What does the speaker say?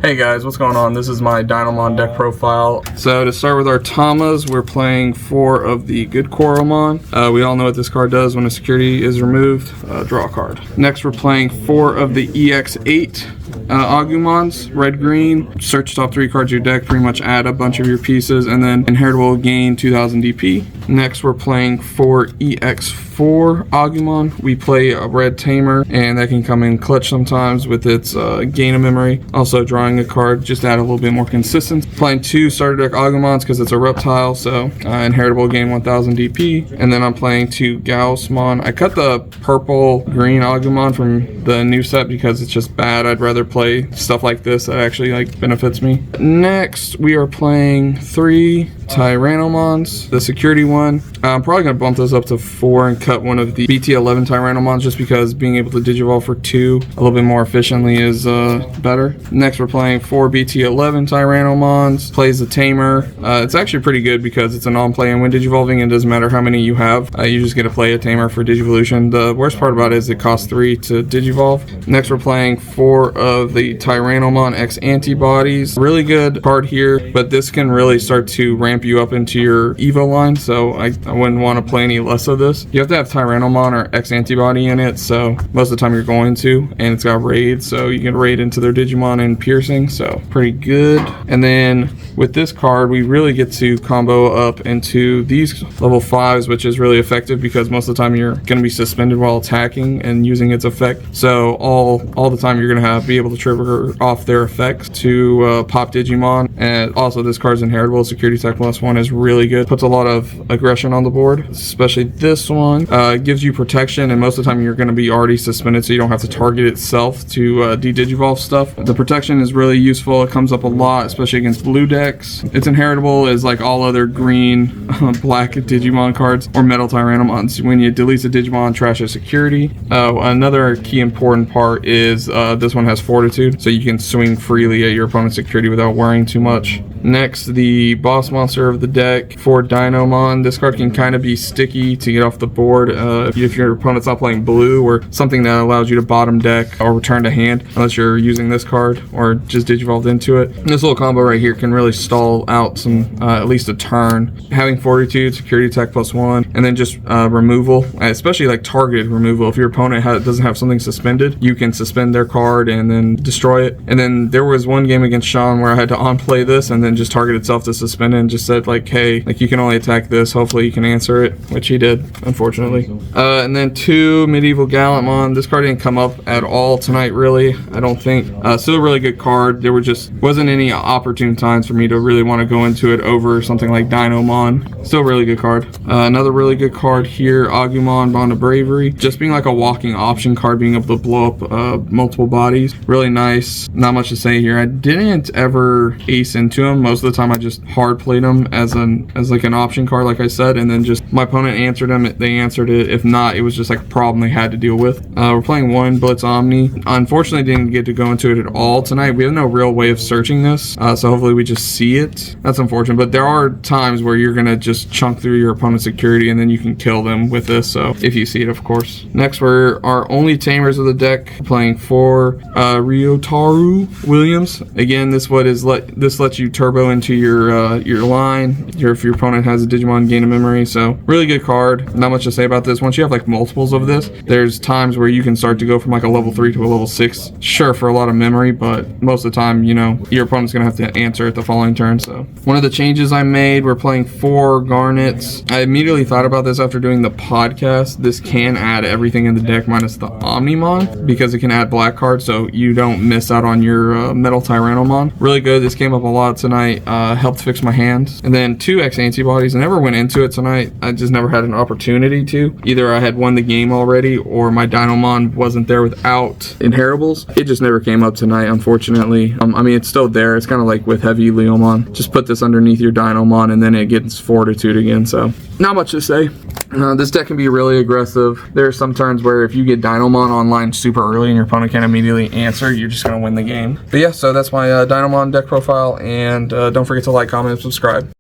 Hey guys, what's going on? This is my Dinomon deck profile. So to start with our Tamas, we're playing 4 of the Good Coromon. We all know what this card does when a security is removed. Draw a card. Next we're playing 4 of the EX8 Agumons, red-green. Search top 3 cards of your deck, pretty much add a bunch of your pieces, and then inheritable gain 2000 DP. Next we're playing 4 EX4 Agumon. We play a red tamer, and that can come in clutch sometimes with its gain of memory. Also drawing a card, just add a little bit more consistency. Playing 2 starter deck Agumons because it's a reptile, so inheritable gain 1000 DP. And then I'm playing 2 Gaussmon. I cut the purple green Agumon from the new set because it's just bad. I'd rather play stuff like this that actually benefits me. Next we are playing 3 Tyrannomons, the security one. I'm probably going to bump those up to 4 and cut one of the BT11 Tyrannomons just because being able to Digivolve for 2 a little bit more efficiently is better. Next we're playing 4 BT11 Tyrannomons, plays the tamer. It's actually pretty good because it's a non-play and when Digivolving, it doesn't matter how many you have. You just get to play a tamer for Digivolution. The worst part about it is it costs 3 to Digivolve. Next we're playing 4 of the Tyrannomon X Antibodies. Really good card here, but this can really start to ramp you up into your Evo line, so I wouldn't want to play any less of this. You have to have Tyrannomon or X Antibody in it, so most of the time you're going to, and it's got raid, so you can raid into their Digimon and piercing, so pretty good. And then with this card we really get to combo up into these level 5s, which is really effective because most of the time you're going to be suspended while attacking and using its effect, so all the time you're going to be able to trigger off their effects to pop Digimon. And also this card's inheritable, security tech +1 is really good, puts a lot of aggression on the board, especially this one. Gives you protection, and most of the time you're going to be already suspended, so you don't have to target itself to de-digivolve stuff. The protection is really useful. It comes up a lot, especially against blue decks. It's inheritable as like all other green black Digimon cards or metal Tyrannomons. When you delete a Digimon, trash a security. Another key important part is this one has fortitude, so you can swing freely at your opponent's security without worrying too much. Next, the boss monster of the deck for Dinomon. This card can kind of be sticky to get off the board if your opponent's not playing blue, or something that allows you to bottom deck or return to hand unless you're using this card or just Digivolved into it. This little combo right here can really stall out some at least a turn. Having fortitude, security attack +1, and then just removal, especially like targeted removal. If your opponent doesn't have something suspended, you can suspend their card and then destroy it. And then there was one game against Sean where I had to on-play this and then just target itself to suspend it and just said like, hey, like you can only attack this, hopefully you can answer it, which he did, unfortunately. And then 2 Medieval Gallantmon. This card didn't come up at all tonight, really, I don't think. Still a really good card. There wasn't any opportune times for me to really want to go into it over something like Dinomon. Still a really good card. Another really good card here, Agumon, Bond of Bravery. Just being like a walking option card, being able to blow up multiple bodies. Really nice. Not much to say here. I didn't ever ace into him. Most of the time I just hard played him as like an option card, like I said, and then just my opponent answered him, they answered it. If not, it was just like a problem they had to deal with. We're playing 1 Blitz Omni. Unfortunately didn't get to go into it at all tonight. We have no real way of searching this, so hopefully we just see it. That's unfortunate, but there are times where you're gonna just chunk through your opponent's security and then you can kill them with this, so if you see it, of course. Next, we're our only tamers of the deck, playing 4 Ryotaru Williams. Again, this lets you turbo into your line if your opponent has a Digimon gain of memory, so really good card. Not much to say about this. Once you have like multiples of this, there's times where you can start to go from like a level 3 to a level 6, sure, for a lot of memory, but most of the time, you know, your opponent's gonna have to answer at the following turn. So one of the changes I made, we're playing 4 Garnets. I immediately thought about this after doing the podcast. This can add everything in the deck minus the Omnimon because it can add black cards, so you don't miss out on your metal Tyrannomon. Really good. This came up a lot tonight. Helped fix my hands. And then 2 X Antibodies. I never went into it tonight. I just never had an opportunity to. Either I had won the game already or my Dinomon wasn't there without inheritables. It just never came up tonight, unfortunately. I mean, it's still there. It's kind of like with Heavy Leomon. Just put this underneath your Dinomon and then it gets fortitude again, so not much to say. This deck can be really aggressive. There are some turns where if you get Dinomon online super early and your opponent can't immediately answer, you're just going to win the game. But yeah, so that's my Dinomon deck profile, and don't forget to like, comment, and subscribe.